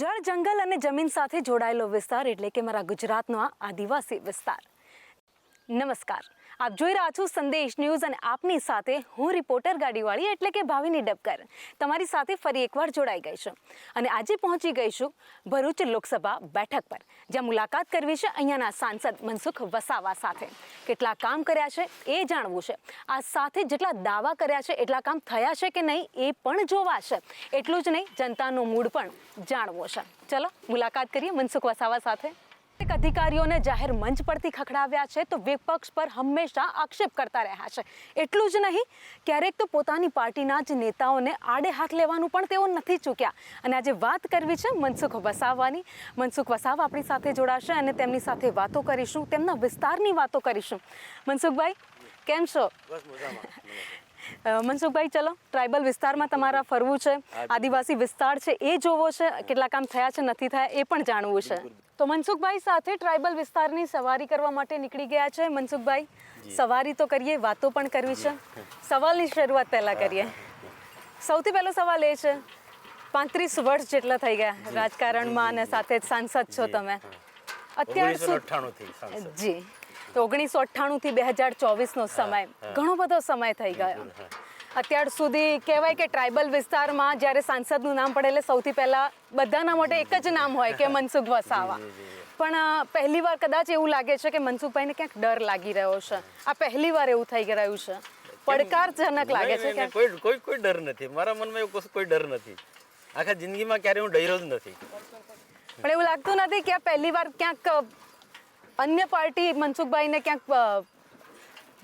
જળ જંગલ અને જમીન સાથે જોડાયેલો વિસ્તાર એટલે કે મારા ગુજરાતનો આ આદિવાસી વિસ્તાર। નમસ્કાર, આપ જોઈ રહ્યા છો સંદેશ ન્યૂઝ અને આપની સાથે હું રિપોર્ટર ગાડીવાળી એટલે કે ભાવિની ડબકર તમારી સાથે ફરી એકવાર જોડાઈ ગઈ છું અને આજે પહોંચી ગઈ છું ભરૂચ લોકસભા બેઠક પર, જ્યાં મુલાકાત કરવી છે અહીંયાના સાંસદ મનસુખ વસાવા સાથે। કેટલા કામ કર્યા છે એ જાણવું છે, આ સાથે જેટલા દાવા કર્યા છે એટલા કામ થયા છે કે નહીં એ પણ જોવાશે। એટલું જ નહીં, જનતાનો મૂડ પણ જાણવો છે। ચલો મુલાકાત કરીએ મનસુખ વસાવા સાથે। અધિકારીઓને જાહેર મંચ પરથી ખખડાવ્યા છે તો વિપક્ષ પર હંમેશા આક્ષેપ કરતા રહ્યા છે। એટલું જ નહીં, ક્યારેક તો પોતાની પાર્ટીના જ નેતાઓને આડે હાથ લેવાનું પણ તેઓ નથી ચૂક્યા અને આજે વાત કરવી છે મનસુખ વસાવાની। મનસુખ વસાવા આપણી સાથે જોડાશે અને તેમની સાથે વાતો કરીશું, તેમના વિસ્તારની વાતો કરીશું। મનસુખભાઈ કેમ છો? બસ મજામાં। મનસુખભાઈ, ચલો ટ્રાઇબલ વિસ્તારમાં તમારા ફરવું છે, આદિવાસી વિસ્તાર છે એ જોવો છે, કેટલા કામ થયા છે નથી થયા એ પણ જાણવું છે। તો મનસુખભાઈ સાથે ટ્રાઇબલ વિસ્તારની સવારી કરવા માટે નીકળી ગયા છે। મનસુખભાઈ, સવારી તો કરીએ, વાતો પણ કરવી છે। સવાલની શરૂઆત પહેલાં કરીએ। સૌથી પહેલો સવાલ એ છે, 35 વર્ષ જેટલા થઈ ગયા રાજકારણમાં અને સાથે જ સાંસદ છો તમે અત્યાર સુધી। જી, તો 1998 થી 2024 નો સમય, ઘણો બધો સમય થઈ ગયો। અત્યાર સુધી કહેવાય કે ટ્રાઇબલ વિસ્તારમાં જ્યારે સાંસદનું નામ પડે એટલે સૌથી પહેલાં બધાના માટે એક જ નામ હોય કે મનસુખ વસાવા, પણ પહેલી વાર કદાચ એવું લાગે છે કે મનસુખભાઈને ક્યાંક ડર લાગી રહ્યો છે। આ પહેલી વાર એવું થઈ રહ્યું છે, પડકારજનક લાગે છે કે કોઈ ડર નથી મારા મનમાં, એવું કોઈ ડર નથી। આખા જિંદગીમાં ક્યારે હું ડર્યો જ નથી। પણ એવું લાગતું નથી કે આ પહેલી વાર ક્યાંક અન્ય પાર્ટી મનસુખભાઈને ક્યાંક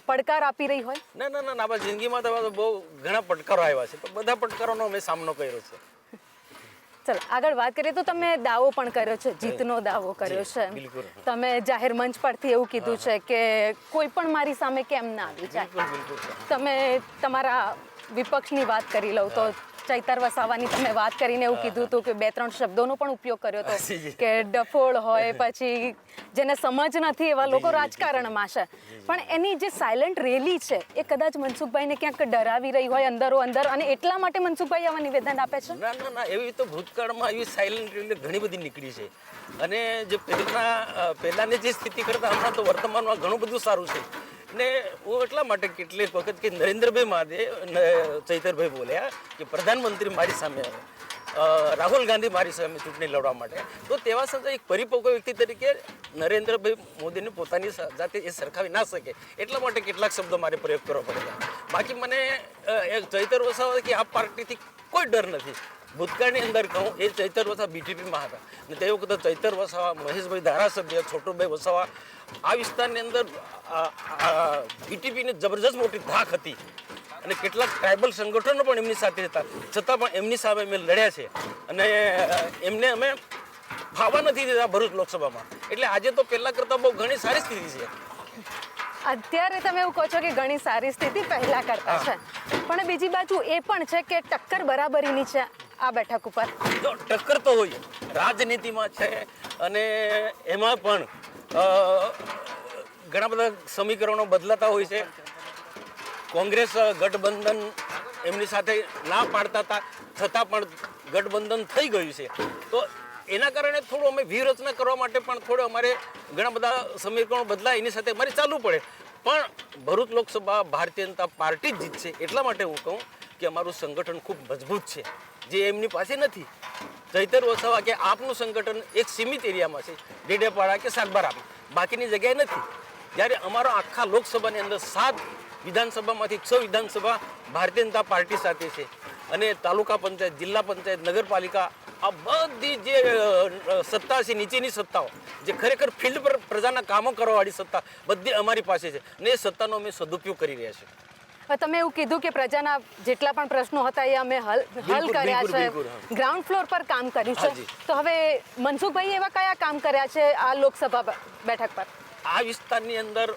પડકાર આપી રહી હોય? ના ના ના, આપણા જિંદગીમાં તો બહુ ઘણા પડકારો આવ્યા છે, પણ બધા પડકારોનો મેં સામનો કર્યો છે। ચલો આગળ વાત કરીએ તો તમે દાવો પણ કર્યો છે, જીતનો દાવો કર્યો છે। તમે જાહેર મંચ પરથી એવું કીધું છે કે કોઈ પણ મારી સામે કેમ ના આવી જાય। તમે તમારા વિપક્ષની વાત કરી લઉં તો ચૈતર વસાવાની તમે વાત કરીને એવું કીધું હતું કે 2-3 શબ્દોનો પણ ઉપયોગ કર્યો હતો કે ડફોળ હોય, પછી જેને સમજ નથી એવા લોકો રાજકારણમાં છે, પણ એની જે સાયલેન્ટ રેલી છે એ કદાચ મનસુખભાઈને ક્યાંક ડરાવી રહી હોય અંદરો અંદર અને એટલા માટે મનસુખભાઈ આવા નિવેદન આપે છે? ના ના ના, એવી તો ભૂતકાળમાં એવી સાયલેન્ટ રેલી ઘણી બધી નીકળી છે અને જે પહેલાની જે સ્થિતિ કરતાં હમણાં તો વર્તમાનમાં ઘણું બધું સારું છે। ને હું એટલા માટે કેટલીક વખત કે નરેન્દ્રભાઈ માદે ચૈતરભાઈ બોલ્યા કે પ્રધાનમંત્રી મારી સામે આવે, રાહુલ ગાંધી મારી સામે ચૂંટણી લડવા માટે, તો તેવા સમયે એક પરિપક્વ વ્યક્તિ તરીકે નરેન્દ્રભાઈ મોદીને પોતાની જાતે એ સરખાવી ના શકે, એટલા માટે કેટલાક શબ્દો મારે પ્રયોગ કરવો પડેલા। બાકી મને ચૈતર વસાવા કે આ પાર્ટીથી કોઈ ડર નથી। ભૂતકાળની અંદર કહું, એ ચૈતર વસાવા બીટીપીમાં હતા અને તે વખતે ચૈતર વસાવા, મહેશભાઈ ધારાસભ્ય, છોટુભાઈ વસાવા, આ વિસ્તારની અંદર બીટીપીની જબરજસ્ત મોટી ધાક હતી અને કેટલાક ટ્રાઇબલ સંગઠનો પણ એમની સાથે હતા, છતાં પણ એમની સામે અમે લડ્યા છે અને એમને અમે ફાવા નથી દીધા ભરૂચ લોકસભામાં। એટલે આજે તો પહેલાં કરતાં બહુ ઘણી સારી સ્થિતિ છે। અત્યારે તમે એવું કહો છો કે ઘણી સારી સ્થિતિ પહેલા કરતા છે, પણ બીજી બાજુ એ પણ છે કે ટક્કર બરાબરીની છે આ બેઠક ઉપર। જો ટક્કર તો હોય, રાજનીતિમાં છે અને એમાં પણ ઘણા બધા સમીકરણો બદલાતા હોય છે। કોંગ્રેસ ગઠબંધન એમની સાથે ના પાડતા હતા, છતાં પણ ગઠબંધન થઈ ગયું છે, તો એના કારણે થોડું અમે વ્યૂહરચના કરવા માટે પણ થોડું અમારે ઘણા બધા સમીકરણો બદલાય, એની સાથે અમારે ચાલવું પડે। પણ ભરૂચ લોકસભા ભારતીય જનતા પાર્ટી જ જીતશે, એટલા માટે હું કહું કે અમારું સંગઠન ખૂબ મજબૂત છે, જે એમની પાસે નથી। ચૈતર વસાવા કે આપનું સંગઠન એક સીમિત એરિયામાં છે, ડેડિયાપાડા કે સાગબારામાં, બાકીની જગ્યાએ નથી। જ્યારે અમારો આખા લોકસભાની અંદર 7 વિધાનસભામાંથી 6 વિધાનસભા ભારતીય જનતા પાર્ટી સાથે છે અને તાલુકા પંચાયત, જિલ્લા પંચાયત, નગરપાલિકા, આ બધી જે સત્તા છે, નીચેની સત્તાઓ જે ખરેખર ફિલ્ડ પર પ્રજાના કામો કરવાવાળી સત્તા, બધી અમારી પાસે છે અને એ સત્તાનો અમે સદુપયોગ કરી રહ્યા છીએ। તમે એવું કીધું કે પ્રજાના જેટલા પણ પ્રશ્નો હતા એ અમે હલ કર્યા છે, ગ્રાઉન્ડ ફ્લોર પર કામ કર્યું છે, તો હવે મનસુખભાઈ એવા કયા કામ કર્યા છે આ લોકસભા બેઠક પર? આ વિસ્તારની અંદર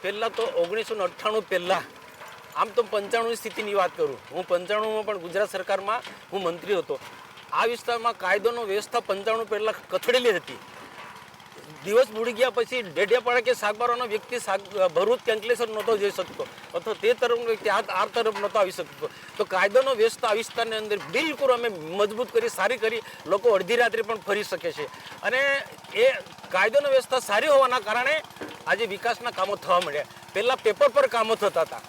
પહેલાં તો 1998 પહેલાં, આમ તો 95ની સ્થિતિની વાત કરું, હું 95માં પણ ગુજરાત સરકારમાં હું મંત્રી હતો। આ વિસ્તારમાં કાયદોનો વ્યવસ્થા 95 પહેલાં કથળેલી હતી। દિવસ બુડી ગયા પછી ડેડિયાપાડા કે સાગબારાનો વ્યક્તિ ભરૂચ કે અંકલેશ્વર નહોતો જઈ શકતો અથવા તે તરફનો વ્યક્તિ આ તરફ નહોતો આવી શકતો. તો કાયદાનો વ્યવસ્થા આ વિસ્તારની અંદર બિલકુલ અમે મજબૂત કરી સારી કરી લોકો અડધી રાત્રે પણ ફરી શકે છે. અને એ કાયદાનો વ્યવસ્થા સારી હોવાના કારણે આજે વિકાસના કામો થવા મળ્યા. પહેલાં પેપર પર કામો થતા હતા.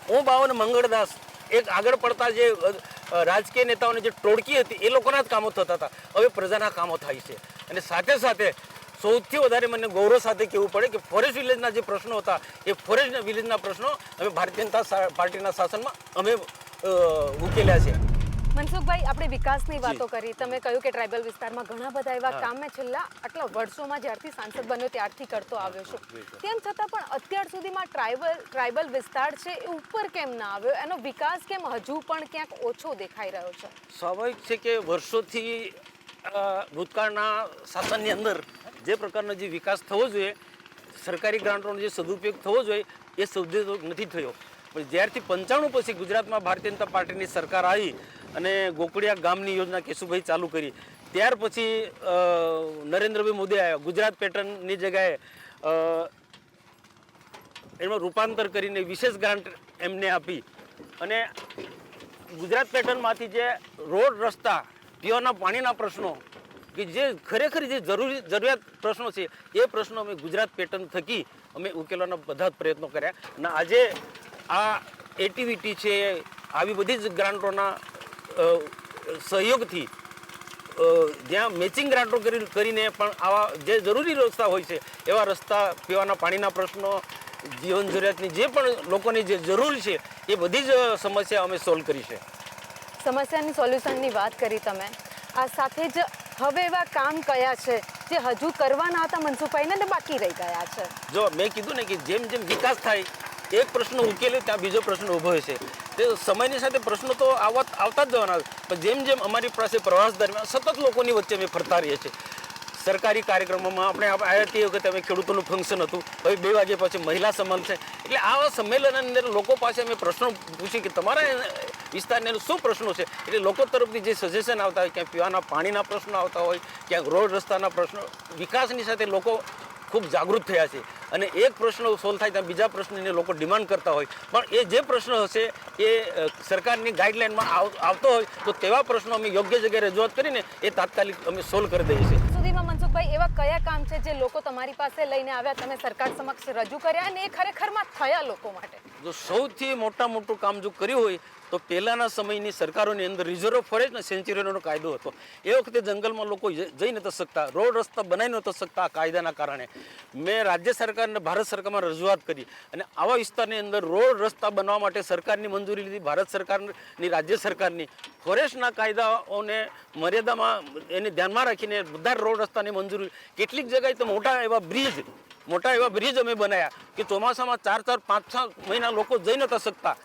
હું બાવન મંગળદાસ એક આગળ પડતા જે રાજકીય નેતાઓની જે ટોળકી હતી એ લોકોના જ કામો થતા હતા. હવે પ્રજાના કામો થાય છે. અને સાથે સાથે સૌથી વધારે મને ગૌરવ સાથે કહેવું પડે કે ફોરેસ્ટ વિલેજના જે પ્રશ્નો હતા એ ફોરેસ્ટ વિલેજના પ્રશ્નો અમે ભારતીય જનતા પાર્ટીના શાસનમાં અમે ઉકેલ્યા છે. મનસુખભાઈ, આપણે વિકાસની વાતો કરી. તમે કહ્યું કે ટ્રાઇબલ વિસ્તારમાં ઘણા બધા એવા કામ મેં છેલ્લા આટલા વર્ષોમાં જ્યારથી સાંસદ બન્યો ત્યારથી કરતો આવ્યો છું. તેમ છતાં પણ અત્યાર સુધીમાં ટ્રાઇબલ વિસ્તાર છે એ ઉપર કેમ ના આવ્યો? એનો વિકાસ કેમ હજુ પણ ક્યાંક ઓછો દેખાઈ રહ્યો છે? સ્વાભાવિક છે કે વર્ષોથી ભૂતકાળના શાસનની અંદર જે પ્રકારનો જે વિકાસ થવો જોઈએ, સરકારી ગ્રાન્ટોનો જે સદુપયોગ થવો જોઈએ એ સદુપયોગ નથી થયો. પણ જ્યારથી 95 પછી ગુજરાતમાં ભારતીય જનતા પાર્ટીની સરકાર આવી અને ગોકળિયા ગામની યોજના કેશુભાઈ ચાલુ કરી, ત્યાર પછી નરેન્દ્રભાઈ મોદી આવ્યા. ગુજરાત પેટર્નની જગ્યાએ એમાં રૂપાંતર કરીને વિશેષ ગ્રાન્ટ એમને આપી અને ગુજરાત પેટર્નમાંથી જે રોડ, રસ્તા, પીવાના પાણીના પ્રશ્નો કે જે ખરેખર જે જરૂરિયાત પ્રશ્નો છે એ પ્રશ્નો અમે ગુજરાત પેટર્ન થકી અમે ઉકેલવાના બધા જ પ્રયત્નો કર્યા. અને આજે આ એટીવીટી છે, આવી બધી જ ગ્રાન્ટોના સહયોગથી જ્યાં મેચિંગ ગ્રાન્ટો કરીને પણ આવા જે જરૂરી રસ્તા હોય છે એવા રસ્તા, પીવાના પાણીના પ્રશ્નો, જીવન જરૂરિયાતની જે પણ લોકોની જે જરૂર છે એ બધી જ સમસ્યા અમે સોલ્વ કરી છે. સમસ્યાની સોલ્યુશનની વાત કરી તમે. આ સાથે જ હવે એવા કામ કયા છે જે હજુ કરવાના હતા મનસુખભાઈને ને બાકી રહી ગયા છે? જો મેં કીધું ને કે જેમ જેમ વિકાસ થાય એક પ્રશ્ન ઉકેલે ત્યાં બીજો પ્રશ્ન ઊભો છે. તે સમયની સાથે પ્રશ્નો તો આવતા જ જવાના. પણ જેમ જેમ અમારી પાસે પ્રવાસ દરમિયાન સતત લોકોની વચ્ચે અમે ફરતા રહીએ છીએ. સરકારી કાર્યક્રમોમાં આપણે આવ્યા તે વખતે અમે ખેડૂતોનું ફંક્શન હતું, હવે 2 વાગ્યા પછી મહિલા સંમેલન છે. એટલે આવા સંમેલનની અંદર લોકો પાસે અમે પ્રશ્નો પૂછી કે તમારા વિસ્તારની શું પ્રશ્નો છે. એટલે લોકો તરફથી જે સજેશન આવતા હોય, ક્યાંક પીવાના પાણીના પ્રશ્નો આવતા હોય, ક્યાંક રોડ રસ્તાના પ્રશ્નો, વિકાસની સાથે લોકો ખૂબ જાગૃત થયા છે. અને એક પ્રશ્ન સોલ્વ થાય ત્યાં બીજા પ્રશ્નને લોકો ડિમાન્ડ કરતા હોય. પણ એ જે પ્રશ્ન હશે એ સરકારની ગાઈડલાઇનમાં આવતો હોય તો તેવા પ્રશ્નો અમે યોગ્ય જગ્યાએ રજૂઆત કરીને એ તાત્કાલિક અમે સોલ્વ કરી દઈએ છીએ. સુધીમાં મનસુખભાઈ એવા કયા કામ છે જે લોકો તમારી પાસે લઈને આવ્યા, તમે સરકાર સમક્ષ રજૂ કર્યા અને એ ખરેખરમાં થયા લોકો માટે? જો સૌથી મોટું કામ જો કર્યું હોય તો પહેલાના સમયની સરકારોની અંદર રિઝર્વ ફોરેસ્ટ અને સેન્ચુરીનો કાયદો હતો. એ વખતે જંગલમાં લોકો જઈ નહોતા શકતા, રોડ રસ્તા બનાવી નહોતા શકતા. આ કાયદાના કારણે મેં રાજ્ય સરકારને ભારત સરકારમાં રજૂઆત કરી અને આવા વિસ્તારની અંદર રોડ રસ્તા બનાવવા માટે સરકારની મંજૂરી લીધી. ભારત સરકારની, રાજ્ય સરકારની ફોરેસ્ટના કાયદાઓને મર્યાદામાં એને ધ્યાનમાં રાખીને બધા રોડ રસ્તાની મંજૂરી. કેટલીક જગ્યાએ તો મોટા એવા બ્રિજ અમે બનાવ્યા કે ચોમાસામાં 4-4, 5-6 મહિના લોકો જઈ નહોતા શકતા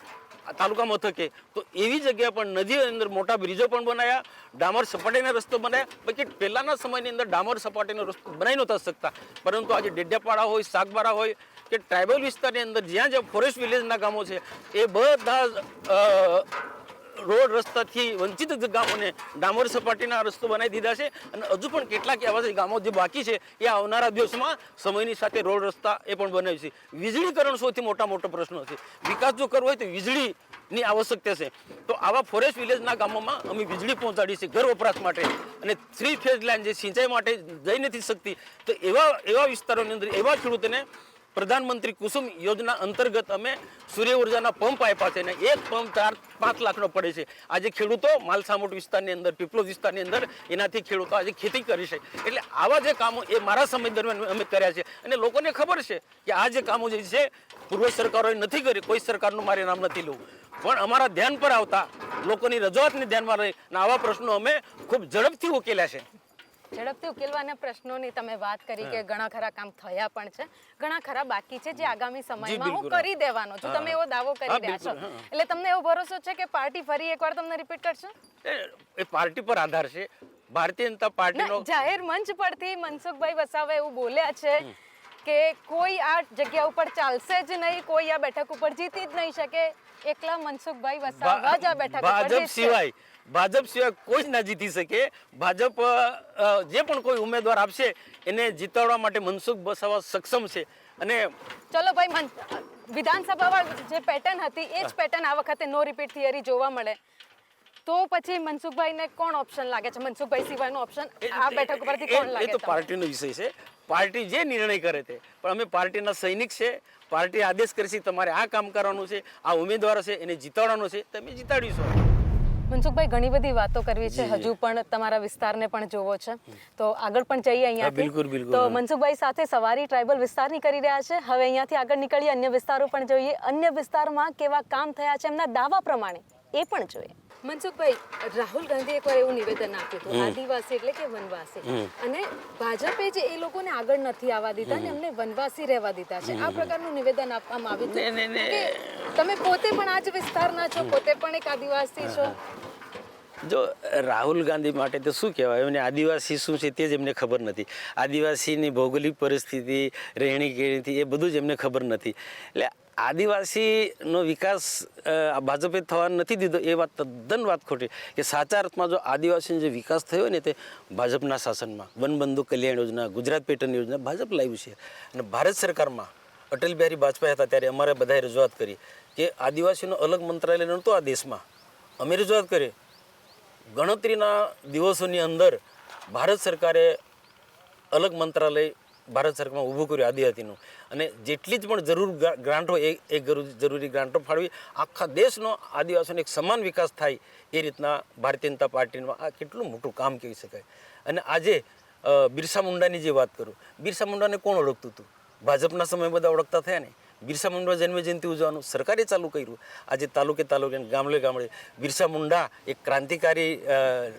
તાલુકા મથકે. તો એવી જગ્યા પણ નદીની અંદર મોટા બ્રિજો પણ બનાવ્યા, ડામર સપાટીના રસ્તો બનાવ્યા. બાકી પહેલાના સમયની અંદર ડામર સપાટીનો રસ્તો બનાવી નહોતા શકતા. પરંતુ આજે ડેડિયાપાડા હોય, સાગબારા હોય કે ટ્રાઇબલ વિસ્તારની અંદર જ્યાં ફોરેસ્ટ વિલેજના ગામો છે એ બધા રોડ રસ્તાથી વંચિત ગામોને ડામર સપાટીના રસ્તો બનાવી દીધા છે. અને હજુ પણ કેટલાક એવા ગામો જે બાકી છે એ આવનારા દિવસમાં સમયની સાથે રોડ રસ્તા એ પણ બનાવી છે. વીજળીકરણ સૌથી મોટો પ્રશ્ન છે. વિકાસ જો કરવો હોય તો વીજળીની આવશ્યકતા છે. તો આવા ફોરેસ્ટ વિલેજના ગામોમાં અમે વીજળી પહોંચાડી છે ઘર વપરાશ માટે. અને 3 ફેઝ લાઈન જે સિંચાઈ માટે જઈ નથી શકતી તો એવા વિસ્તારોની અંદર એવા ખેડૂતોને પ્રધાનમંત્રી કુસુમ યોજના અંતર્ગત અમે સૂર્ય ઉર્જાના પંપ આપ્યા છે. અને એક પંપ 4-5 લાખનો પડે છે. આજે ખેડૂતો માલસામોટ વિસ્તારની અંદર, પીપલોદ વિસ્તારની અંદર એનાથી ખેડૂતો આજે ખેતી કરી છે. એટલે આવા જે કામો એ મારા સમય દરમિયાન અમે કર્યા છે. અને લોકોને ખબર છે કે આ જે કામો જે છે પૂર્વ સરકારોએ નથી કરી. કોઈ સરકારનું મારે નામ નથી લેવું, પણ અમારા ધ્યાન પર આવતા લોકોની રજૂઆતને ધ્યાનમાં રહી અને આવા પ્રશ્નો અમે ખૂબ ઝડપથી ઉકેલ્યા છે. ઝડપથી ઉકેલવાના પ્રશ્નોની તમે વાત કરી કે ઘણા ખરા કામ થયા પણ છે, ઘણા ખરા બાકી છે જે આગામી સમયમાં હું કરી દેવાનો છું. તમે એવો દાવો કરી રહ્યા છો એટલે તમને એવો ભરોસો છે કે પાર્ટી ફરી એકવાર તમને રિપીટ કરશે? એ પાર્ટી પર આધાર છે. ભારતીય જનતા પાર્ટીનો જાહેર મંચ પરથી મનસુખભાઈ વસાવા એવું બોલ્યા છે કે કોઈ આ જગ્યા ઉપર ચાલશે જ નહીં, કોઈ આ બેઠક ઉપર જીતી જ નહીં શકે, એકલા મનસુખભાઈ વસાવા જ આ બેઠક ઉપર જીતશે. ભાજપ સિવાય કોઈ જ ના જીતી શકે. ભાજપ જે પણ કોઈ ઉમેદવાર આપશે એને જીતાડવા માટે મનસુખ વસાવા સક્ષમ છે. અને ચલો ભાઈ, વિધાનસભામાં જે પેટર્ન હતી એ જ પેટર્ન આ વખતે નો રિપીટ થિયરી જોવા મળે તો પછી મનસુખભાઈને કોણ ઓપ્શન લાગે છે? મનસુખભાઈ સિવાયનો ઓપ્શન આ બેઠક પરથી કોણ લાગે એ તો તમને? પાર્ટીનો વિષય છે. પાર્ટી જે નિર્ણય કરે તે, પણ અમે પાર્ટીના સૈનિક છે. પાર્ટી આદેશ કરશે તમારે આ કામ કરવાનું છે, આ ઉમેદવાર છે એને જીતાડવાનો છે, તમે જીતાડીશું. મનસુખભાઈ, ઘણી બધી વાતો કરવી છે, જી, જી. હજુ પણ તમારા વિસ્તારને પણ જોવો છે, તો આગળ પણ જઈએ અહીંયાથી. બિલકુલ, બિલકુલ. તો મનસુખભાઈ સાથે સવારી ટ્રાઇબલ વિસ્તારની કરી રહ્યા છે. હવે અહીંયાથી આગળ નીકળીએ, અન્ય વિસ્તારો પણ જોઈએ, અન્ય વિસ્તારમાં કેવા કામ થયા છે એમના દાવા પ્રમાણે એ પણ જોઈએ. મનસુખભાઈ, રાહુલ ગાંધી એકવાર એવું નિવેદન આપ્યું હતું, આદિવાસી એટલે કે વનવાસી, અને ભાજપે જે એ લોકોને આગળ નથી આવવા દીધા ને એમને વનવાસી રહેવા દીધા છે, આ પ્રકારનું નિવેદન આપવામાં આવ્યું હતું કે તમે પોતે પણ આ જ વિસ્તારના છો, પોતે પણ એક આદિવાસી છો. જો રાહુલ ગાંધી માટે તો શું કહેવાય, એમને આદિવાસી શું છે તે જ એમને ખબર નથી. આદિવાસીની ભૌગોલિક પરિસ્થિતિ, રહેણી કહેણીથી એ બધું જ એમને ખબર નથી. એટલે આદિવાસીનો વિકાસ ભાજપે થવા નથી દીધો એ વાત તદ્દન વાત ખોટી. કે સાચા અર્થમાં જો આદિવાસીનો જે વિકાસ થયો ને તે ભાજપના શાસનમાં, વનબંધુ કલ્યાણ યોજના, ગુજરાત પેટર્ન યોજના ભાજપ લાવ્યું છે. અને ભારત સરકારમાં અટલ બિહારી વાજપેયી હતા ત્યારે અમારે બધાએ રજૂઆત કરી કે આદિવાસીનો અલગ મંત્રાલય નહોતો આ દેશમાં. અમે રજૂઆત કરી. ગણતરીના દિવસોની અંદર ભારત સરકારે અલગ મંત્રાલય ભારત સરકારમાં ઊભું કર્યું આદિવાસીનું. અને જેટલી જ પણ ગ્રાન્ટો એ જરૂરી ગ્રાન્ટો ફાળવી આખા દેશનો આદિવાસીનો એક સમાન વિકાસ થાય એ રીતના ભારતીય જનતા પાર્ટીનું આ કેટલું મોટું કામ કહી શકાય. અને આજે બિરસા મુંડાની જે વાત કરું, બિરસા મુંડાને કોણ ઓળખતું હતું? ભાજપના સમય બધા ઓળખતા થયા ને. બિરસા મુંડા જન્મજયંતિ ઉજવવાનું સરકારે ચાલુ કર્યું. આજે તાલુકે ગામડે બિરસા મુંડા એક ક્રાંતિકારી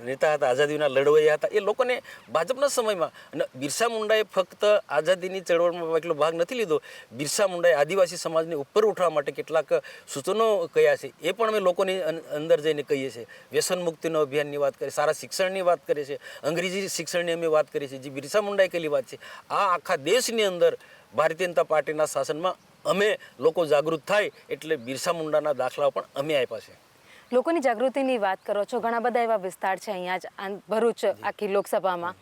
નેતા હતા, આઝાદીના લડવૈયા હતા. એ લોકોને ભાજપના સમયમાં, અને બિરસા મુંડાએ ફક્ત આઝાદીની ચળવળમાં એટલો ભાગ નથી લીધો, બિરસા મુંડાએ આદિવાસી સમાજને ઉપર ઉઠવા માટે કેટલાક સૂચનો કહ્યા છે, એ પણ અમે લોકોની અંદર જઈને કહીએ છીએ. વ્યસન મુક્તિનો અભિયાનની વાત કરીએ, સારા શિક્ષણની વાત કરીએ છીએ, અંગ્રેજી શિક્ષણની અમે વાત કરીએ છીએ, જે બિરસા મુંડાએ કહેલી વાત છે. આ આખા દેશની અંદર ભારતીય જનતા પાર્ટીના શાસનમાં અમે લોકો જાગૃત થાય એટલે બિરસા મુંડાના દાખલાઓ પણ અમે આપ્યા છે. લોકોની જાગૃતિની વાત કરો છો, ઘણા બધા એવા વિસ્તાર છે અહીંયા જ ભરૂચ આખી લોકસભામાં,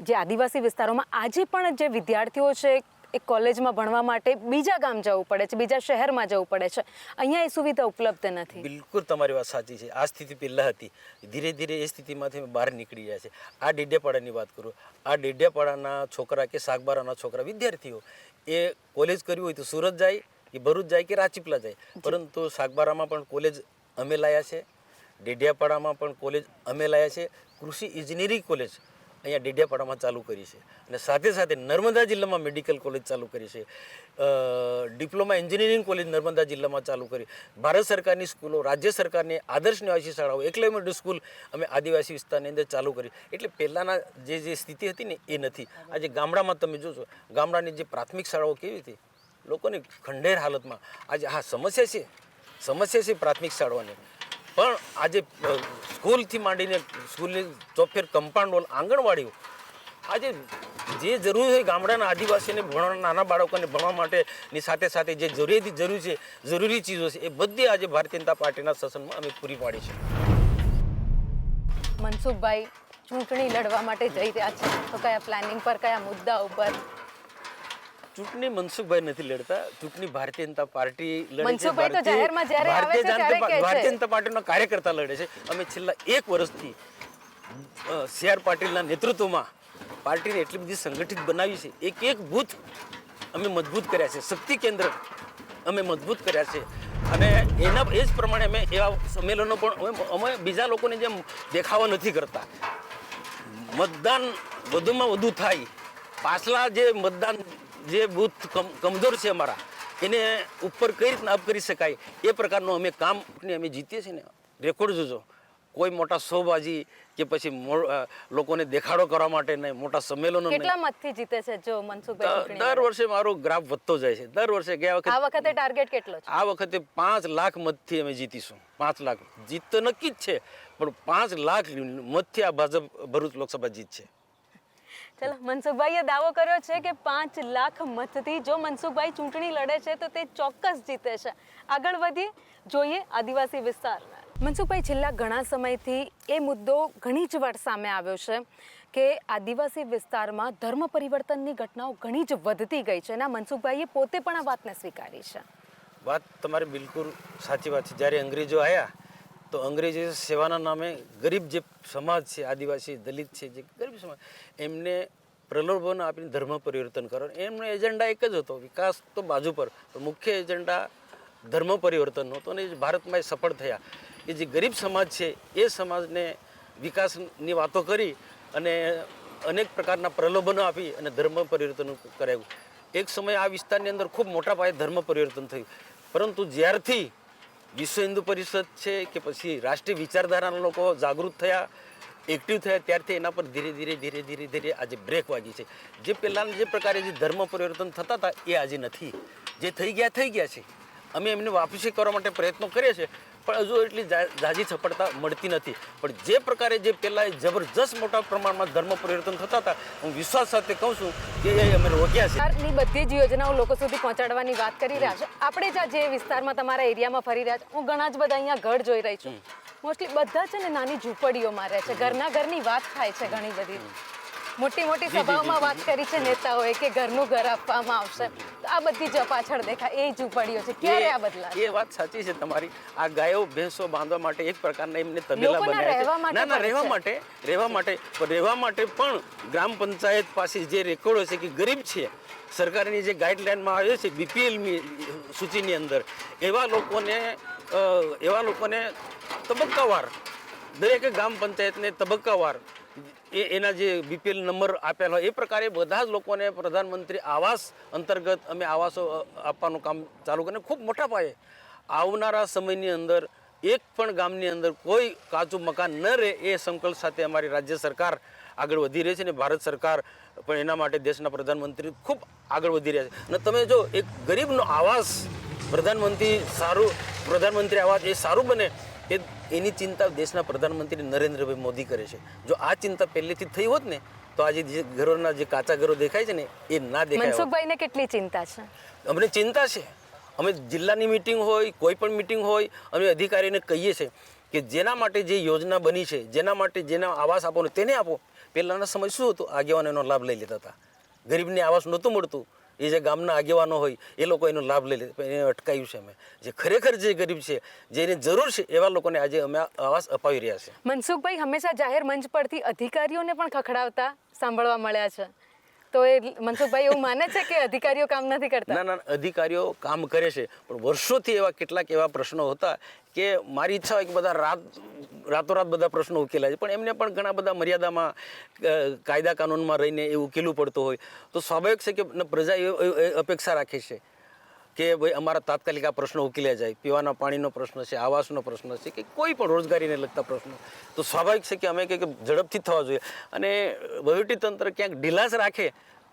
જે આદિવાસી વિસ્તારોમાં આજે પણ જે વિદ્યાર્થીઓ છે એ કોલેજમાં ભણવા માટે બીજા ગામ જવું પડે છે, બીજા શહેરમાં જવું પડે છે, અહીંયા એ સુવિધા ઉપલબ્ધ નથી. બિલકુલ તમારી વાત સાચી છે. આ સ્થિતિ પહેલાં હતી, ધીરે ધીરે એ સ્થિતિમાંથી અમે બહાર નીકળી રહ્યા છે. આ ડેડિયાપાડાની વાત કરું, આ ડેડિયાપાડાના છોકરા કે સાગબારાના છોકરા વિદ્યાર્થીઓ એ કોલેજ કર્યું હોય તો સુરત જાય કે ભરૂચ જાય કે રાજપીપળા જાય, પરંતુ સાગબારામાં પણ કોલેજ અમે લાયા છે, ડેડિયાપાડામાં પણ કોલેજ અમે લાયા છે. કૃષિ ઇજનેરી કોલેજ અહીંયા ડેડિયાપાડામાં ચાલુ કરી છે. અને સાથે સાથે નર્મદા જિલ્લામાં મેડિકલ કોલેજ ચાલુ કરી છે. ડિપ્લોમા એન્જિનિયરિંગ કોલેજ નર્મદા જિલ્લામાં ચાલુ કરી. ભારત સરકારની સ્કૂલો, રાજ્ય સરકારની આદર્શ નિવાસી શાળાઓ, એકલવ્ય મિડલ સ્કૂલ અમે આદિવાસી વિસ્તારની અંદર ચાલુ કરી. એટલે પહેલાંના જે સ્થિતિ હતી ને એ નથી. આજે ગામડામાં તમે જોશો, ગામડાની જે પ્રાથમિક શાળાઓ કેવી હતી, લોકોની ખંડેર હાલતમાં. આજે હા સમસ્યા છે પ્રાથમિક શાળાઓની, પણ આજે સ્કૂલથી માંડીને સ્કૂલની ચોફેર કમ્પાઉન્ડ વોલ, આંગણવાડીઓ, આજે જે જરૂર છે ગામડાના આદિવાસીને ભણવા, નાના બાળકોને ભણવા માટેની સાથે સાથે જે જરૂરી ચીજો છે એ બધી આજે ભારતીય જનતા પાર્ટીના શાસનમાં અમે પૂરી પાડી છે. મનસુખભાઈ ચૂંટણી લડવા માટે જઈ રહ્યા છે, તો કયા પ્લાનિંગ પર, કયા મુદ્દા ઉપર? ચૂંટણી મનસુખભાઈ નથી લડતા, ચૂંટણી ભારતીય જનતા પાર્ટી લડે છે. મનસુખભાઈ તો જાહેરમાં જ્યારે આવે છે ત્યારે કહે છે. ભારતીય જનતા પાર્ટીનો કાર્યકર્તા લડે છે. અમે છેલ્લા 1 વર્ષથી CR પાટીલના નેતૃત્વમાં પાર્ટીને એટલી બધી સંગઠિત બનાવી છે. એક બૂથ અમે મજબૂત કર્યા છે, શક્તિ કેન્દ્ર અમે મજબૂત કર્યા છે. અને એ જ પ્રમાણે અમે એવા સંમેલનો પણ અમે બીજા લોકોને જેમ દેખાવા નથી કરતા. મતદાન વધુમાં વધુ થાય, પાછલા જે મતદાન જે બૂથ કમજોર છે અમારા, એને ઉપર કઈ રીતના અપ કરી શકાય એ પ્રકારનું અમે કામ અમે જીતીએ છીએ ને. રેકોર્ડ જોજો, કોઈ મોટા શોબાજી કે પછી લોકોને દેખાડો કરવા માટે નહીં, મોટા સંમેલનો નહીં. કેટલા મતથી જીતે છે જો મનસુખભાઈ? દર વર્ષે મારો ગ્રાફ વધતો જાય છે. દર વર્ષે આ વખતે ટાર્ગેટ કેટલો છે? આ વખતે 5 લાખ મતથી અમે જીતીશું. 5 લાખ જીત તો નક્કી જ છે, પણ 5 લાખ મતથી આ ભાજપ ભરૂચ લોકસભા જીત છે. ચલો, મનસુખભાઈએ દાવો કર્યો છે કે 5 લાખ મતથી જો મનસુખભાઈ ચૂંટણી લડે છે તો તે ચોક્કસ જીતે છે. આગળ વધીએ, જોઈએ આદિવાસી વિસ્તારના. મનસુખભાઈ, છેલ્લા ઘણા સમયથી એ મુદ્દો ઘણી જ વાર સામે આવ્યો છે કે આદિવાસી વિસ્તારમાં ધર્મ પરિવર્તનની ઘટનાઓ ઘણી જ વધતી ગઈ છે અને મનસુખભાઈએ પોતે પણ આ વાતને સ્વીકારી છે. વાત તમારી બિલકુલ સાચી વાત છે. જ્યારે અંગ્રેજો આવ્યા તો અંગ્રેજો સેવાના નામે ગરીબ જે સમાજ છે, આદિવાસી દલિત છે, જે ગરીબ સમાજ, એમને પ્રલોભન આપીને ધર્મ પરિવર્તન કરો. એમનો એજન્ડા એક જ હતો, વિકાસ તો બાજુ પર, પણ મુખ્ય એજન્ડા ધર્મ પરિવર્તનનો હતો અને ભારતમાં એ સફળ થયા. કે જે ગરીબ સમાજ છે એ સમાજને વિકાસની વાતો કરી અને અનેક પ્રકારના પ્રલોભનો આપી અને ધર્મ પરિવર્તન કરાવ્યું. એક સમયે આ વિસ્તારની અંદર ખૂબ મોટા પાયે ધર્મ પરિવર્તન થયું, પરંતુ જ્યારથી વિશ્વ હિન્દુ પરિષદ છે કે પછી રાષ્ટ્રીય વિચારધારાના લોકો જાગૃત થયા, એક્ટિવ થયા, ત્યારથી એના પર ધીરે ધીરે આજે બ્રેક વાગી છે. જે પહેલાં જે પ્રકારે જે ધર્મ પરિવર્તન થતા હતા એ આજે નથી. જે થઈ ગયા છે. અમે એમને વાપસી કરવા માટે પ્રયત્નો કરીએ છીએ, પણ હજુ એટલી ઝાઝી સફળતા મળતી નથી. પણ જે પ્રકારે જે પહેલાં જબરજસ્ત મોટા પ્રમાણમાં ધર્મ પરિવર્તન થતા હતા, હું વિશ્વાસ સાથે કહું છું કે એ અમે રોક્યા છે. સરકારની બધી જ યોજનાઓ લોકો સુધી પહોંચાડવાની વાત કરી રહ્યા છે. આપણે જે વિસ્તારમાં તમારા એરિયામાં ફરી રહ્યા છે, હું ઘણા જ બધા અહીંયા ઘર જોઈ રહી છું. મોસ્ટલી બધા છે ને નાની ઝૂંપડીઓમાં રહે છે. ઘરની વાત થાય છે ઘણી બધી. મોટી સભાઓમાં વાત કરી છે નેતાઓએ કે ઘરનું ઘર આપવામાં આવશે. તો આ બધી જ પાછળ દેખાય એ ઝૂંપડીઓ છે. ક્યારે આ બદલાશે? એ વાત સાચી છે તમારી. આ ગાયો ભેંસો બાંધવા માટે એક પ્રકારના એમને તબેલા બનાવ્યા છે. રહેવા માટે પણ ગ્રામ પંચાયત પાસે જે રેકોર્ડો છે કે ગરીબ છે, સરકારની જે ગાઈડલાઈનમાં આવે છે બીપીએલ સૂચિની અંદર, એવા લોકોને તબક્કાવાર દરેક ગ્રામ પંચાયતને તબક્કાવાર એના જે બીપીએલ નંબર આપેલા હોય એ પ્રકારે બધા જ લોકોને પ્રધાનમંત્રી આવાસ અંતર્ગત અમે આવાસો આપવાનું કામ ચાલુ કરીને ખૂબ મોટા પાયે આવનારા સમયની અંદર એક પણ ગામની અંદર કોઈ કાચું મકાન ન રહે એ સંકલ્પ સાથે અમારી રાજ્ય સરકાર આગળ વધી રહી છે અને ભારત સરકાર પણ એના માટે દેશના પ્રધાનમંત્રી ખૂબ આગળ વધી રહ્યા છે. અને તમે જો એક ગરીબનો આવાસ પ્રધાનમંત્રી આવાસ એ સારું બને એની ચિંતા દેશના પ્રધાનમંત્રી નરેન્દ્રભાઈ મોદી કરે છે. જો આ ચિંતા પહેલેથી થઈ હોત ને તો આજે જે ઘરોના જે કાચા ઘરો દેખાય છે ને એ ના દેખાય. મનસુખભાઈને કેટલી ચિંતા છે? અમને ચિંતા છે. અમે જિલ્લાની મિટિંગ હોય, કોઈ પણ મિટિંગ હોય, અમે અધિકારીને કહીએ છીએ કે જેના માટે જે યોજના બની છે, જેના માટે જેના આવાસ આપવાનો તેને આપો. પહેલાંના સમય શું હતું? આગેવાનો એનો લાભ લઈ લેતા હતા. ગરીબને આવાસ નહોતું મળતું, એ જે ગામના આગેવાનો હોય એ લોકો એનો લાભ લઈ લે. એને અટકાવ્યું છે અમે. જે ખરેખર જે ગરીબ છે, જેને જરૂર છે એવા લોકોને આજે અમે આવાસ અપાવી રહ્યા છે. મનસુખભાઈ હંમેશા જાહેર મંચ પરથી અધિકારીઓને પણ ખખડાવતા સાંભળવા મળ્યા છે. તો એ મનસુખભાઈ એવું માને છે કે અધિકારીઓ કામ નથી કરતા? ના, અધિકારીઓ કામ કરે છે, પણ વર્ષોથી કેટલાક એવા પ્રશ્નો હતા કે મારી ઈચ્છા હોય કે બધા રાતોરાત બધા પ્રશ્નો ઉકેલાય છે, પણ એમને પણ ઘણા બધા મર્યાદામાં કાયદા કાનૂનમાં રહીને એ ઉકેલવું પડતું હોય. તો સ્વાભાવિક છે કે પ્રજા એ અપેક્ષા રાખે છે કે ભાઈ અમારા તાત્કાલિક આ પ્રશ્નો ઉકેલ્યા જાય. પીવાના પાણીનો પ્રશ્ન છે, આવાસનો પ્રશ્ન છે, કે કોઈ પણ રોજગારીને લગતા પ્રશ્નો, તો સ્વાભાવિક છે કે અમે કે ઝડપથી થવા જોઈએ. અને વહીવટીતંત્ર ક્યાંક ઢીલાસ રાખે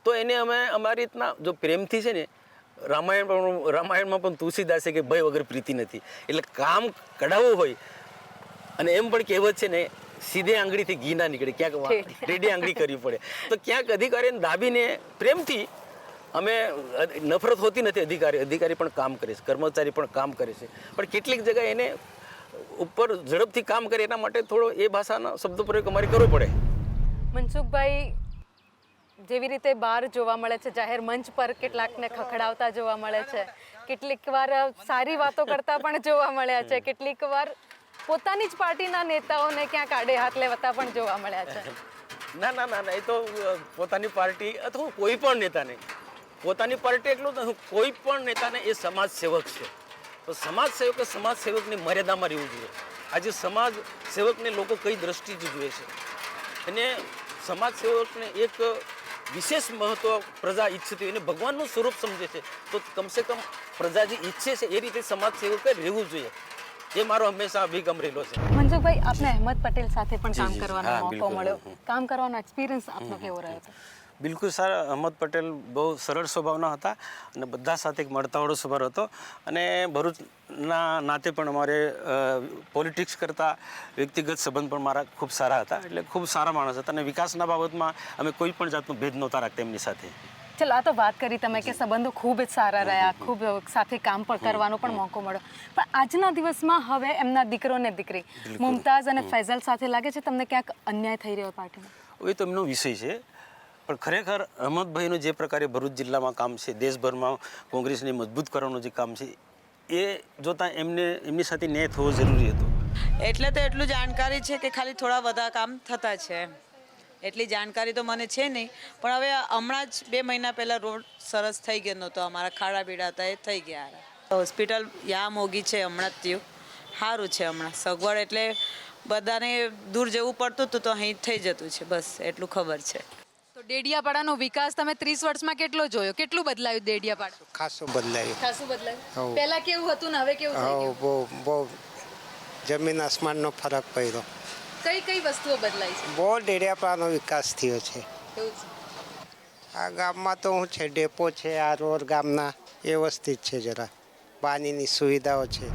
તો એને અમે અમારી રીતના જો પ્રેમથી છે ને, રામાયણમાં પણ તુલસીદાસે કે ભય વગર પ્રીતિ નથી. એટલે કામ કઢાવવું હોય અને એમ પણ કહેવત છે ને, સીધે આંગળીથી ઘી ના નીકળે, ક્યાંક ટેઢી આંગળી કરવી પડે. તો ક્યાંક અધિકારીને દાબીને પ્રેમથી, અમે નફરત હોતી નથી. અધિકારી પણ કામ કરે છે, કર્મચારી પણ કામ કરે છે, પણ કેટલીક જગ્યાએ એને ઉપર ઝડપથી કામ કરે એના માટે થોડો એ ભાષાનો શબ્દ પ્રયોગ અમારે કરવો પડે. મનસુખભાઈ, જેવી રીતે બહાર જોવા મળે છે, જાહેર મંચ પર કેટલાકને ખખડાવતા જોવા મળે છે, કેટલીક વાર સારી વાતો કરતા પણ જોવા મળ્યા છે, કેટલીક વાર પોતાની જ પાર્ટીના નેતાઓને ક્યાંક આડે હાથ લેવાતા પણ જોવા મળ્યા છે. ના, એ તો પોતાની પાર્ટી અથવા કોઈ પણ નેતાને, પોતાની પાર્ટી એટલું જ, કોઈ પણ નેતાને એ સમાજ સેવક છે. તો સમાજ સેવકની મર્યાદામાં રહેવું જોઈએ. આજે સમાજ સેવકને લોકો કઈ દ્રષ્ટિથી જુએ છે, અને સમાજ સેવકને એક વિશેષ મહત્વ પ્રજા ઈચ્છતી હોય, એને ભગવાનનું સ્વરૂપ સમજે છે. તો કમસે કમ પ્રજા જે ઈચ્છે છે એ રીતે સમાજ સેવકે રહેવું જોઈએ. એ મારો હંમેશા અભિગમ રહેલો છે. મનસુખભાઈ, આપને અહેમદ પટેલ સાથે પણ કામ કરવાનો મોકો મળ્યો. કામ કરવાનો એક્સપિરિયન્સ આપનો કેવો રહ્યો હતો? બિલકુલ સર, અહેમદ પટેલ બહુ સરળ સ્વભાવના હતા અને બધા સાથે એક મળતાવાળો સ્વભાવ હતો. અને ભરૂચના નાતે પણ અમારે પોલિટિક્સ કરતાં વ્યક્તિગત સંબંધ પણ મારા ખૂબ સારા હતા. એટલે ખૂબ સારા માણસ હતા અને વિકાસના બાબતમાં અમે કોઈ પણ જાતનો ભેદ નહોતા રાખતા એમની સાથે. ચલો, આ તો વાત કરી તમે કે સંબંધો ખૂબ જ સારા રહ્યા, ખૂબ સાથે કામ પણ કરવાનો પણ મોકો મળ્યો, પણ આજના દિવસમાં હવે એમના દીકરો ને દીકરી મુમતાઝ અને ફૈઝલ સાથે લાગે છે તમને ક્યાંક અન્યાય થઈ રહ્યો પાર્ટીમાં? એ તો એમનો વિષય છે, પણ ખરેખર અહમદભાઈનું જે પ્રકારે ભરૂચ જિલ્લામાં કામ છે, દેશભરમાં કોંગ્રેસને મજબૂત કરવાનું જે કામ છે, એ જોતાં એમની સાથે ન્યાય થવો જરૂરી હતો. એટલે તો એટલું જાણકારી છે કે ખાલી થોડા બધા કામ થતા છે એમ. એટલી જાણકારી તો મને છે નહીં, પણ હવે હમણાં જ 2 મહિના પહેલાં રોડ સરસ થઈ ગયો નહોતો, અમારા ખાડા પીડા હતા એ થઈ ગયા. હોસ્પિટલ યા મોગી છે, હમણાં જ થયું, સારું છે હમણાં સગવડ, એટલે બધાને દૂર જવું પડતું હતું તો અહીં થઈ જતું છે, બસ એટલું ખબર છે. તો ડેડિયાપાડાનો વિકાસ તમે 30 વર્ષમાં કેટલો જોયો, કેટલું બદલાયું ડેડિયાપાડા? ખાસું બદલાયું. ખાસું બદલાયું. હોવ. પહેલા કેવું હતું ને હવે કેવું થઈ ગયું? બહુ જમીન આસમાનનો ફરક પડ્યો. કઈ કઈ વસ્તુઓ બદલાઈ છે? બહુ ડેડિયાપાડાનો વિકાસ થયો છે. એવું છે. આ ગામમાં તો શું છે, ડેપો છે, આ રોડ ગામના વ્યવસ્થિત છે, જરા પાણીની સુવિધાઓ છે.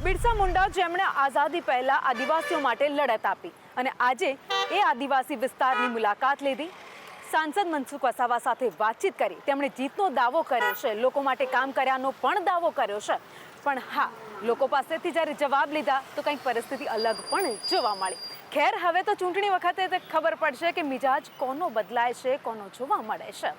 બિરસા મુંડા જેમણે આઝાદી પહેલા આદિવાસીઓ માટે લડત આપી અને આજે એ આદિવાસી વિસ્તારની મુલાકાત લીધી, સાંસદ મનસુખ વસાવા સાથે વાતચીત કરી, તેમણે જીતનો દાવો કર્યો છે, લોકો માટે કામ કર્યાનો પણ દાવો કર્યો છે, પણ હા, લોકો પાસેથી જ્યારે જવાબ લીધા તો કંઈક પરિસ્થિતિ અલગ પણ જોવા મળી. ખેર, હવે તો ચૂંટણી વખતે ખબર પડશે કે મિજાજ કોનો બદલાય છે, કોનો જોવા મળે છે.